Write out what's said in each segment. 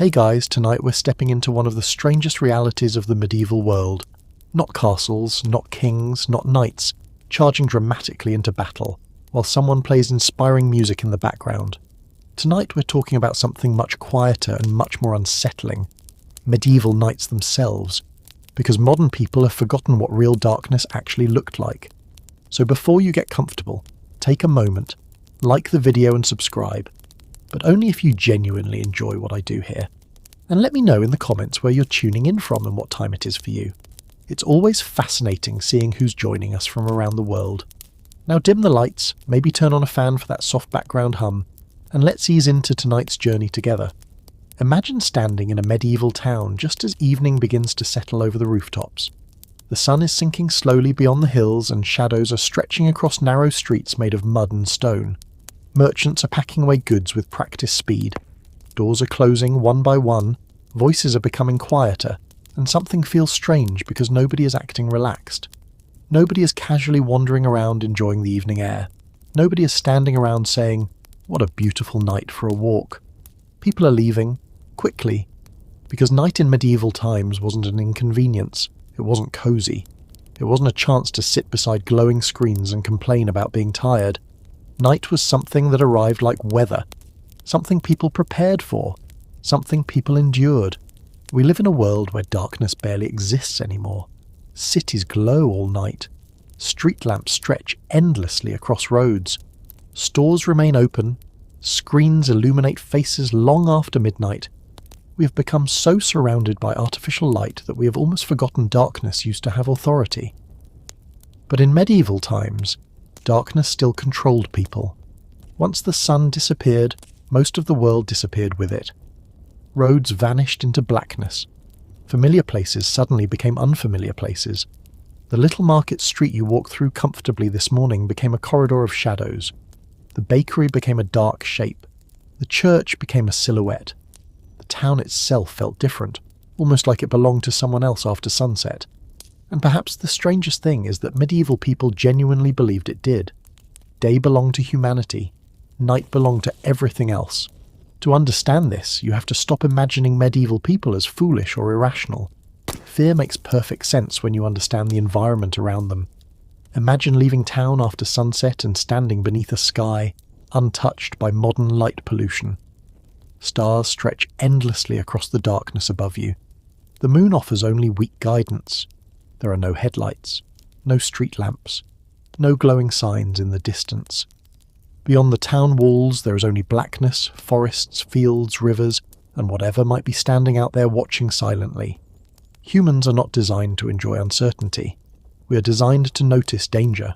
Hey guys, tonight we're stepping into one of the strangest realities of the medieval world. Not castles, not kings, not knights, charging dramatically into battle, while someone plays inspiring music in the background. Tonight we're talking about something much quieter and much more unsettling. Medieval knights themselves. Because modern people have forgotten what real darkness actually looked like. So before you get comfortable, take a moment, like the video and subscribe. But only if you genuinely enjoy what I do here. And let me know in the comments where you're tuning in from and what time it is for you. It's always fascinating seeing who's joining us from around the world. Now dim the lights, maybe turn on a fan for that soft background hum, and let's ease into tonight's journey together. Imagine standing in a medieval town just as evening begins to settle over the rooftops. The sun is sinking slowly beyond the hills and shadows are stretching across narrow streets made of mud and stone. Merchants are packing away goods with practiced speed. Doors are closing one by one, voices are becoming quieter, and something feels strange because nobody is acting relaxed. Nobody is casually wandering around enjoying the evening air. Nobody is standing around saying, "What a beautiful night for a walk." People are leaving, quickly, because night in medieval times wasn't an inconvenience, it wasn't cozy. It wasn't a chance to sit beside glowing screens and complain about being tired. Night was something that arrived like weather, something people prepared for, something people endured. We live in a world where darkness barely exists anymore. Cities glow all night. Street lamps stretch endlessly across roads. Stores remain open. Screens illuminate faces long after midnight. We have become so surrounded by artificial light that we have almost forgotten darkness used to have authority. But in medieval times, darkness still controlled people. Once the sun disappeared, most of the world disappeared with it. Roads vanished into blackness. Familiar places suddenly became unfamiliar places. The little market street you walked through comfortably this morning became a corridor of shadows. The bakery became a dark shape. The church became a silhouette. The town itself felt different, almost like it belonged to someone else after sunset. And perhaps the strangest thing is that medieval people genuinely believed it did. Day belonged to humanity. Night belonged to everything else. To understand this, you have to stop imagining medieval people as foolish or irrational. Fear makes perfect sense when you understand the environment around them. Imagine leaving town after sunset and standing beneath a sky, untouched by modern light pollution. Stars stretch endlessly across the darkness above you. The moon offers only weak guidance. There are no headlights, no street lamps, no glowing signs in the distance. Beyond the town walls there is only blackness, forests, fields, rivers, and whatever might be standing out there watching silently. Humans are not designed to enjoy uncertainty. We are designed to notice danger.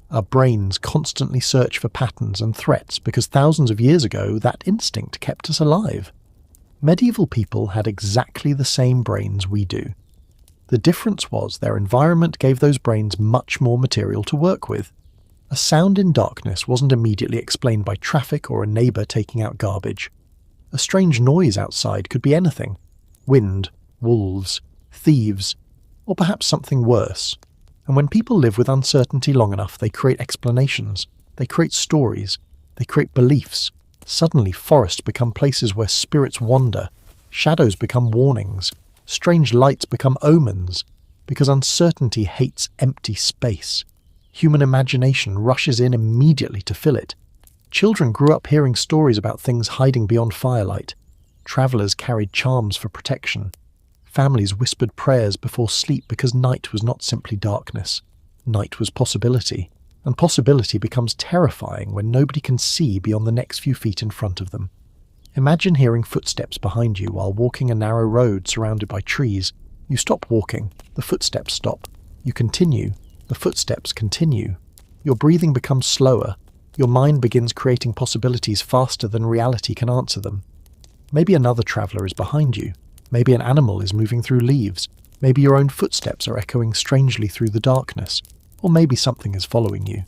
Our brains constantly search for patterns and threats because thousands of years ago that instinct kept us alive. Medieval people had exactly the same brains we do. The difference was their environment gave those brains much more material to work with. A sound in darkness wasn't immediately explained by traffic or a neighbour taking out garbage. A strange noise outside could be anything. Wind, wolves, thieves, or perhaps something worse. And when people live with uncertainty long enough, they create explanations, they create stories, they create beliefs. Suddenly forests become places where spirits wander, shadows become warnings, strange lights become omens, because uncertainty hates empty space. Human imagination rushes in immediately to fill it. Children grew up hearing stories about things hiding beyond firelight. Travellers carried charms for protection. Families whispered prayers before sleep because night was not simply darkness. Night was possibility. And possibility becomes terrifying when nobody can see beyond the next few feet in front of them. Imagine hearing footsteps behind you while walking a narrow road surrounded by trees. You stop walking, the footsteps stop. You continue, the footsteps continue. Your breathing becomes slower. Your mind begins creating possibilities faster than reality can answer them. Maybe another traveller is behind you. Maybe an animal is moving through leaves. Maybe your own footsteps are echoing strangely through the darkness. Or maybe something is following you.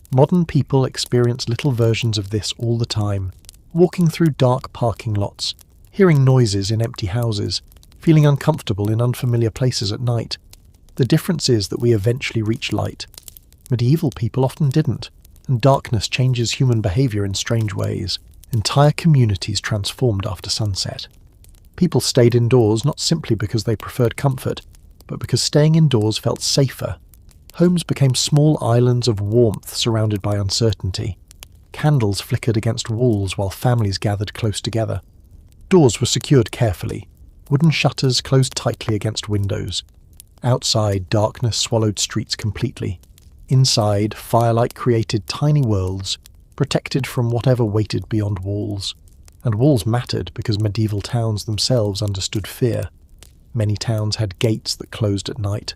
Modern people experience little versions of this all the time. Walking through dark parking lots, hearing noises in empty houses, feeling uncomfortable in unfamiliar places at night. The difference is that we eventually reach light. Medieval people often didn't, and darkness changes human behaviour in strange ways. Entire communities transformed after sunset. People stayed indoors not simply because they preferred comfort, but because staying indoors felt safer. Homes became small islands of warmth surrounded by uncertainty. Candles flickered against walls while families gathered close together. Doors were secured carefully. Wooden shutters closed tightly against windows. Outside, darkness swallowed streets completely. Inside, firelight created tiny worlds, protected from whatever waited beyond walls. And walls mattered because medieval towns themselves understood fear. Many towns had gates that closed at night.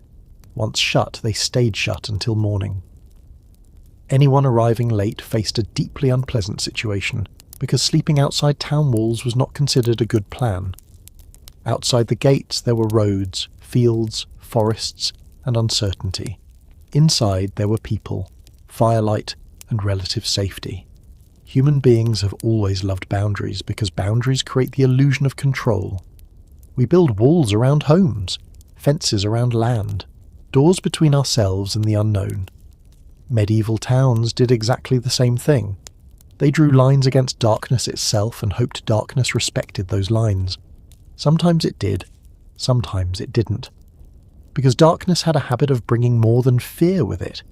Once shut, they stayed shut until morning. Anyone arriving late faced a deeply unpleasant situation because sleeping outside town walls was not considered a good plan. Outside the gates there were roads, fields, forests, and uncertainty. Inside there were people, firelight, and relative safety. Human beings have always loved boundaries because boundaries create the illusion of control. We build walls around homes, fences around land, doors between ourselves and the unknown. Medieval towns did exactly the same thing. They drew lines against darkness itself and hoped darkness respected those lines. Sometimes it did, sometimes it didn't. Because darkness had a habit of bringing more than fear with it.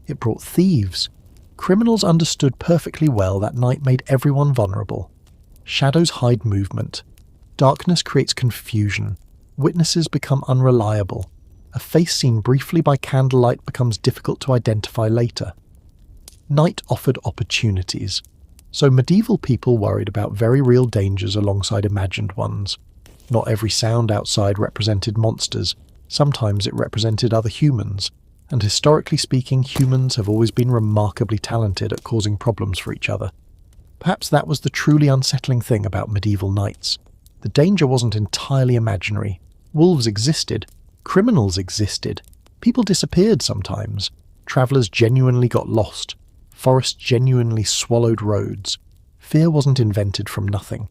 It brought thieves. Criminals understood perfectly well that night made everyone vulnerable. Shadows hide movement. Darkness creates confusion. Witnesses become unreliable. A face seen briefly by candlelight becomes difficult to identify later. Night offered opportunities. So medieval people worried about very real dangers alongside imagined ones. Not every sound outside represented monsters. Sometimes it represented other humans. And historically speaking, humans have always been remarkably talented at causing problems for each other. Perhaps that was the truly unsettling thing about medieval nights. The danger wasn't entirely imaginary. Wolves existed. Criminals existed. People disappeared sometimes. Travellers genuinely got lost. Forests genuinely swallowed roads. Fear wasn't invented from nothing.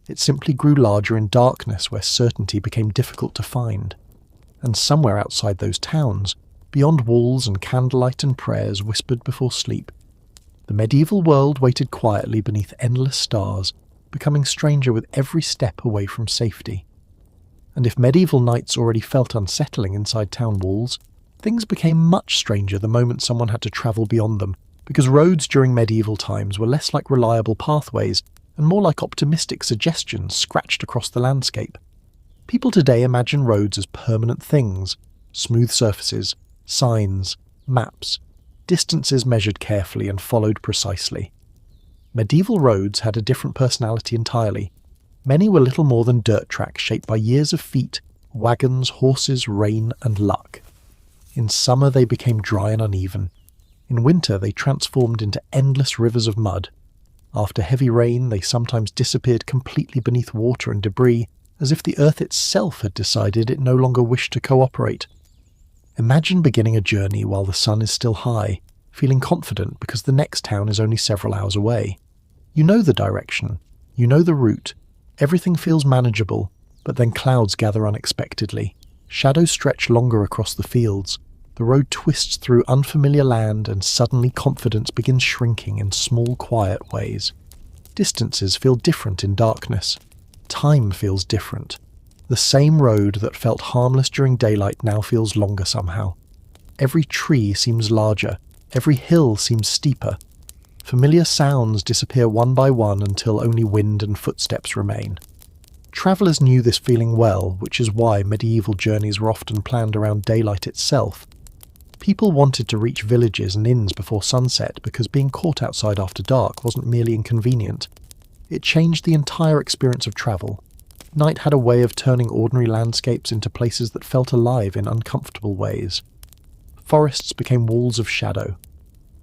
It simply grew larger in darkness where certainty became difficult to find. And somewhere outside those towns, beyond walls and candlelight and prayers whispered before sleep, the medieval world waited quietly beneath endless stars, becoming stranger with every step away from safety. And if medieval nights already felt unsettling inside town walls, things became much stranger the moment someone had to travel beyond them, because roads during medieval times were less like reliable pathways and more like optimistic suggestions scratched across the landscape. People today imagine roads as permanent things, smooth surfaces, signs, maps, distances measured carefully and followed precisely. Medieval roads had a different personality entirely. Many were little more than dirt tracks shaped by years of feet, wagons, horses, rain, and luck. In summer they became dry and uneven. In winter they transformed into endless rivers of mud. After heavy rain they sometimes disappeared completely beneath water and debris, as if the earth itself had decided it no longer wished to cooperate. Imagine beginning a journey while the sun is still high, feeling confident because the next town is only several hours away. You know the direction, you know the route, everything feels manageable, but then clouds gather unexpectedly. Shadows stretch longer across the fields. The road twists through unfamiliar land and suddenly confidence begins shrinking in small, quiet ways. Distances feel different in darkness. Time feels different. The same road that felt harmless during daylight now feels longer somehow. Every tree seems larger. Every hill seems steeper. Familiar sounds disappear one by one until only wind and footsteps remain. Travellers knew this feeling well, which is why medieval journeys were often planned around daylight itself. People wanted to reach villages and inns before sunset because being caught outside after dark wasn't merely inconvenient. It changed the entire experience of travel. Night had a way of turning ordinary landscapes into places that felt alive in uncomfortable ways. Forests became walls of shadow.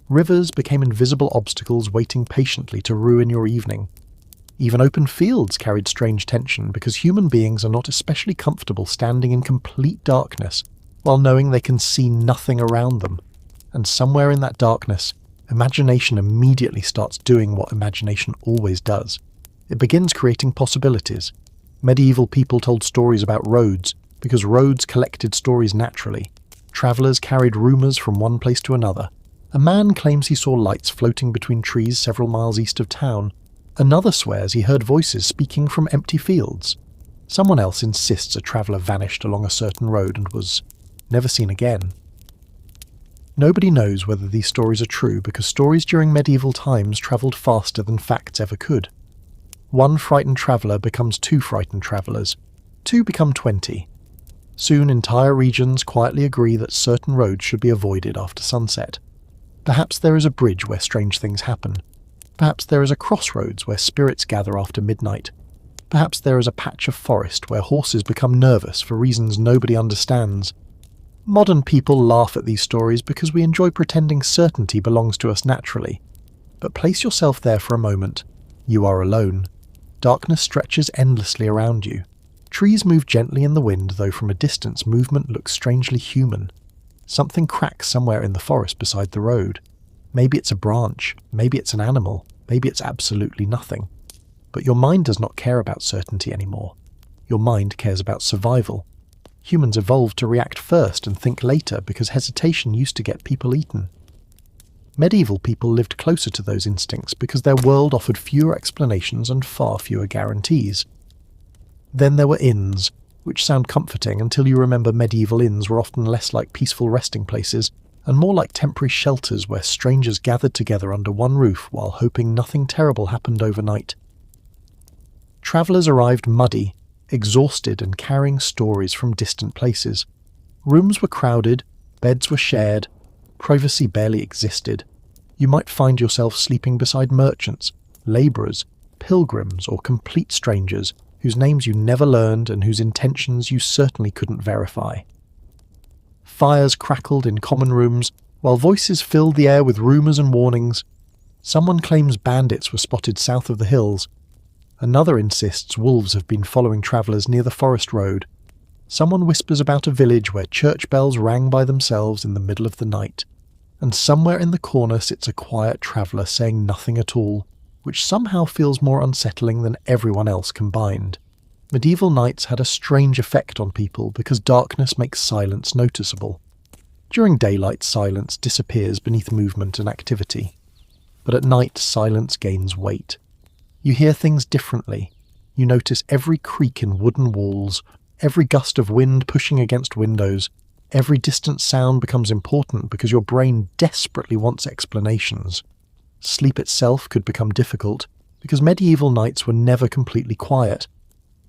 Rivers became invisible obstacles waiting patiently to ruin your evening. Even open fields carried strange tension because human beings are not especially comfortable standing in complete darkness while knowing they can see nothing around them. And somewhere in that darkness, imagination immediately starts doing what imagination always does. It begins creating possibilities. Medieval people told stories about roads because roads collected stories naturally. Travellers carried rumours from one place to another. A man claims he saw lights floating between trees several miles east of town. Another swears he heard voices speaking from empty fields. Someone else insists a traveller vanished along a certain road and was never seen again. Nobody knows whether these stories are true because stories during medieval times travelled faster than facts ever could. One frightened traveller becomes two frightened travellers. Two become 20. Soon entire regions quietly agree that certain roads should be avoided after sunset. Perhaps there is a bridge where strange things happen. Perhaps there is a crossroads where spirits gather after midnight. Perhaps there is a patch of forest where horses become nervous for reasons nobody understands. Modern people laugh at these stories because we enjoy pretending certainty belongs to us naturally. But place yourself there for a moment. You are alone. Darkness stretches endlessly around you. Trees move gently in the wind, though from a distance movement looks strangely human. Something cracks somewhere in the forest beside the road. Maybe it's a branch, maybe it's an animal, maybe it's absolutely nothing. But your mind does not care about certainty anymore. Your mind cares about survival. Humans evolved to react first and think later because hesitation used to get people eaten. Medieval people lived closer to those instincts because their world offered fewer explanations and far fewer guarantees. Then there were inns, which sound comforting until you remember medieval inns were often less like peaceful resting places and more like temporary shelters where strangers gathered together under one roof while hoping nothing terrible happened overnight. Travellers arrived muddy, exhausted and carrying stories from distant places. Rooms were crowded, beds were shared, privacy barely existed. You might find yourself sleeping beside merchants, labourers, pilgrims or complete strangers whose names you never learned and whose intentions you certainly couldn't verify. Fires crackled in common rooms, while voices filled the air with rumours and warnings. Someone claims bandits were spotted south of the hills. Another insists wolves have been following travellers near the forest road. Someone whispers about a village where church bells rang by themselves in the middle of the night. And somewhere in the corner sits a quiet traveller saying nothing at all, which somehow feels more unsettling than everyone else combined. Medieval nights had a strange effect on people because darkness makes silence noticeable. During daylight, silence disappears beneath movement and activity. But at night, silence gains weight. You hear things differently. You notice every creak in wooden walls, every gust of wind pushing against windows. Every distant sound becomes important because your brain desperately wants explanations. Sleep itself could become difficult because medieval nights were never completely quiet.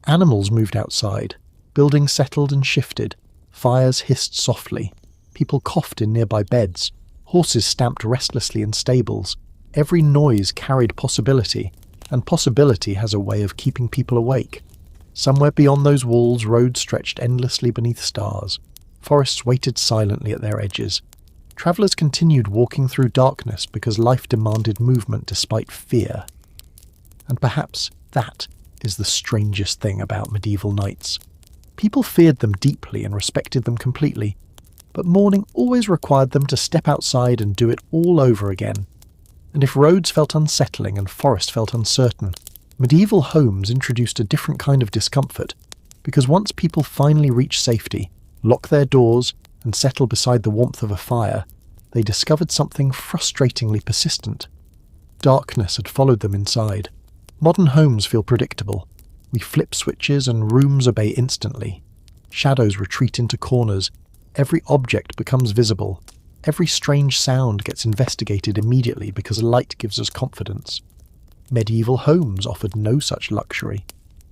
Animals moved outside, buildings settled and shifted, fires hissed softly, people coughed in nearby beds, horses stamped restlessly in stables. Every noise carried possibility, and possibility has a way of keeping people awake. Somewhere beyond those walls, roads stretched endlessly beneath stars. Forests waited silently at their edges. Travellers continued walking through darkness because life demanded movement despite fear. And perhaps that is the strangest thing about medieval nights. People feared them deeply and respected them completely, but morning always required them to step outside and do it all over again. And if roads felt unsettling and forest felt uncertain, medieval homes introduced a different kind of discomfort, because once people finally reached safety, lock their doors, and settle beside the warmth of a fire, they discovered something frustratingly persistent. Darkness had followed them inside. Modern homes feel predictable. We flip switches and rooms obey instantly. Shadows retreat into corners. Every object becomes visible. Every strange sound gets investigated immediately because light gives us confidence. Medieval homes offered no such luxury.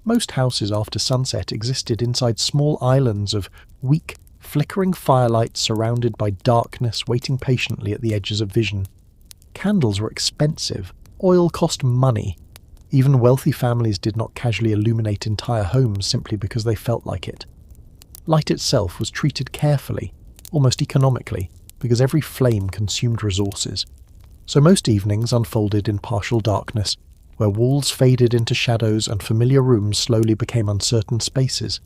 Most houses after sunset existed inside small islands of weak, flickering firelight surrounded by darkness waiting patiently at the edges of vision. Candles were expensive. Oil cost money. Even wealthy families did not casually illuminate entire homes simply because they felt like it. Light itself was treated carefully, almost economically, because every flame consumed resources. So most evenings unfolded in partial darkness, where walls faded into shadows and familiar rooms slowly became uncertain spaces.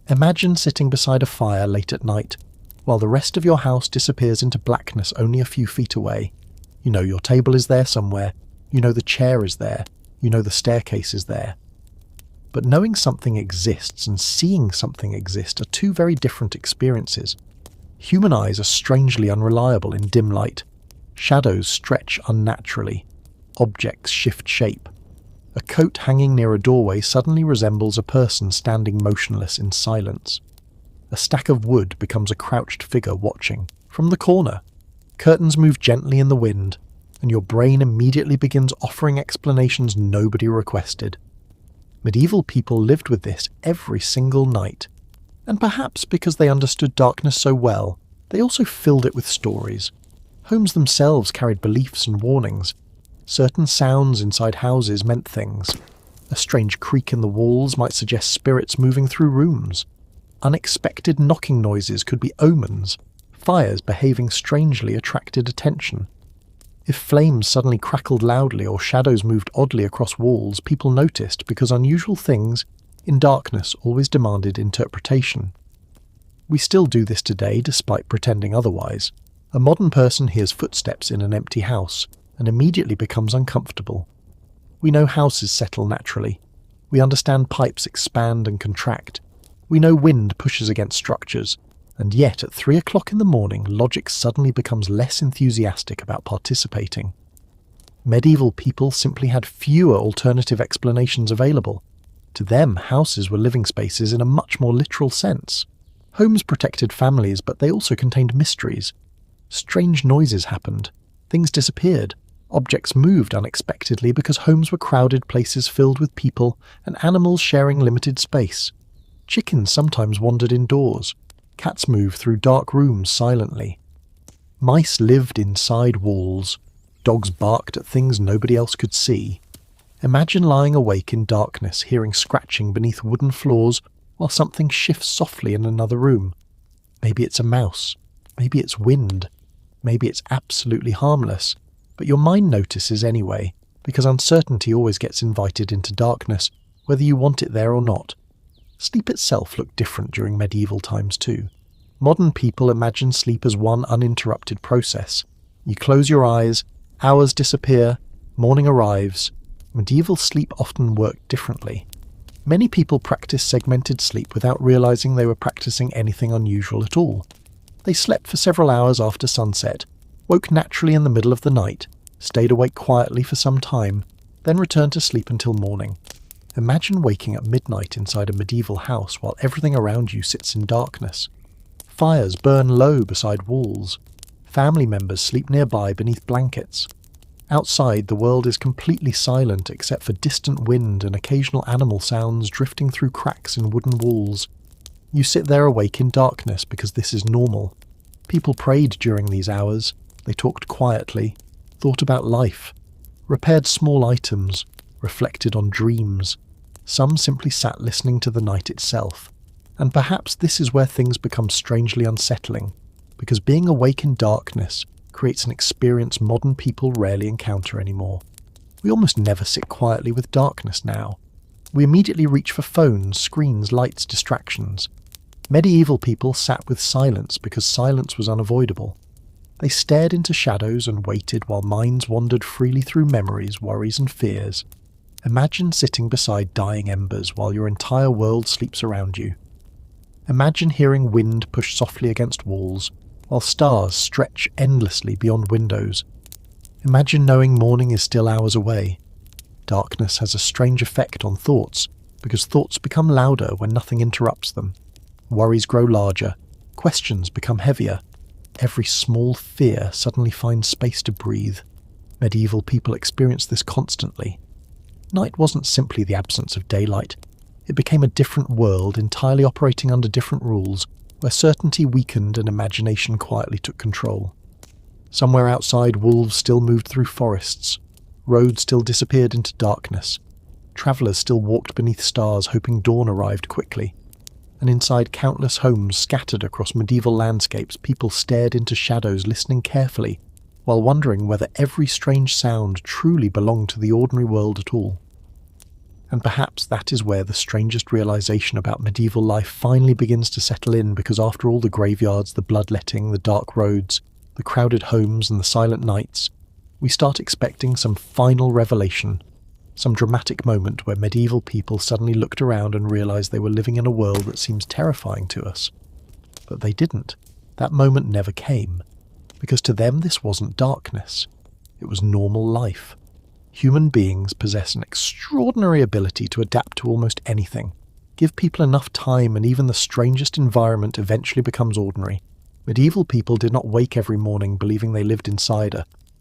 Imagine sitting beside a fire late at night, while the rest of your house disappears into blackness only a few feet away. You know your table is there somewhere, you know the chair is there, you know the staircase is there. But knowing something exists and seeing something exist are two very different experiences. Human eyes are strangely unreliable in dim light. Shadows stretch unnaturally. Objects shift shape. A coat hanging near a doorway suddenly resembles a person standing motionless in silence. A stack of wood becomes a crouched figure watching, from the corner. Curtains move gently in the wind, and your brain immediately begins offering explanations nobody requested. Medieval people lived with this every single night, and perhaps because they understood darkness so well, they also filled it with stories. Homes themselves carried beliefs and warnings. Certain sounds inside houses meant things. A strange creak in the walls might suggest spirits moving through rooms. Unexpected knocking noises could be omens. Fires behaving strangely attracted attention. If flames suddenly crackled loudly or shadows moved oddly across walls, people noticed because unusual things in darkness always demanded interpretation. We still do this today despite pretending otherwise. A modern person hears footsteps in an empty house and immediately becomes uncomfortable. We know houses settle naturally. We understand pipes expand and contract. We know wind pushes against structures. And yet, at 3 o'clock in the morning, logic suddenly becomes less enthusiastic about participating. Medieval people simply had fewer alternative explanations available. To them, houses were living spaces in a much more literal sense. Homes protected families, but they also contained mysteries. Strange noises happened. Things disappeared. Objects moved unexpectedly because homes were crowded places filled with people and animals sharing limited space. Chickens sometimes wandered indoors. Cats moved through dark rooms silently. Mice lived inside walls. Dogs barked at things nobody else could see. Imagine lying awake in darkness, hearing scratching beneath wooden floors while something shifts softly in another room. Maybe it's a mouse. Maybe it's wind. Maybe it's absolutely harmless. But your mind notices anyway, because uncertainty always gets invited into darkness, whether you want it there or not. Sleep itself looked different during medieval times too. Modern people imagine sleep as one uninterrupted process. You close your eyes, hours disappear, morning arrives. Medieval sleep often worked differently. Many people practiced segmented sleep without realizing they were practicing anything unusual at all. They slept for several hours after sunset, woke naturally in the middle of the night, stayed awake quietly for some time, then returned to sleep until morning. Imagine waking at midnight inside a medieval house while everything around you sits in darkness. Fires burn low beside walls. Family members sleep nearby beneath blankets. Outside, the world is completely silent except for distant wind and occasional animal sounds drifting through cracks in wooden walls. You sit there awake in darkness because this is normal. People prayed during these hours. They talked quietly, thought about life, repaired small items, reflected on dreams. Some simply sat listening to the night itself. And perhaps this is where things become strangely unsettling, because being awake in darkness creates an experience modern people rarely encounter anymore. We almost never sit quietly with darkness now. We immediately reach for phones, screens, lights, distractions. Medieval people sat with silence because silence was unavoidable. They stared into shadows and waited while minds wandered freely through memories, worries and fears. Imagine sitting beside dying embers while your entire world sleeps around you. Imagine hearing wind push softly against walls, while stars stretch endlessly beyond windows. Imagine knowing morning is still hours away. Darkness has a strange effect on thoughts, because thoughts become louder when nothing interrupts them. Worries grow larger, questions become heavier. Every small fear suddenly finds space to breathe. Medieval people experienced this constantly. Night wasn't simply the absence of daylight. It became a different world entirely operating under different rules, where certainty weakened and imagination quietly took control. Somewhere outside, wolves still moved through forests. Roads still disappeared into darkness. Travellers still walked beneath stars, hoping dawn arrived quickly. And inside countless homes scattered across medieval landscapes, people stared into shadows, listening carefully, while wondering whether every strange sound truly belonged to the ordinary world at all. And perhaps that is where the strangest realization about medieval life finally begins to settle in, because after all the graveyards, the bloodletting, the dark roads, the crowded homes and the silent nights, we start expecting some final revelation, some dramatic moment where medieval people suddenly looked around and realized they were living in a world that seems terrifying to us. But they didn't. That moment never came, because to them this wasn't darkness. It was normal life. Human beings possess an extraordinary ability to adapt to almost anything. Give people enough time and even the strangest environment eventually becomes ordinary. Medieval people did not wake every morning believing they lived inside a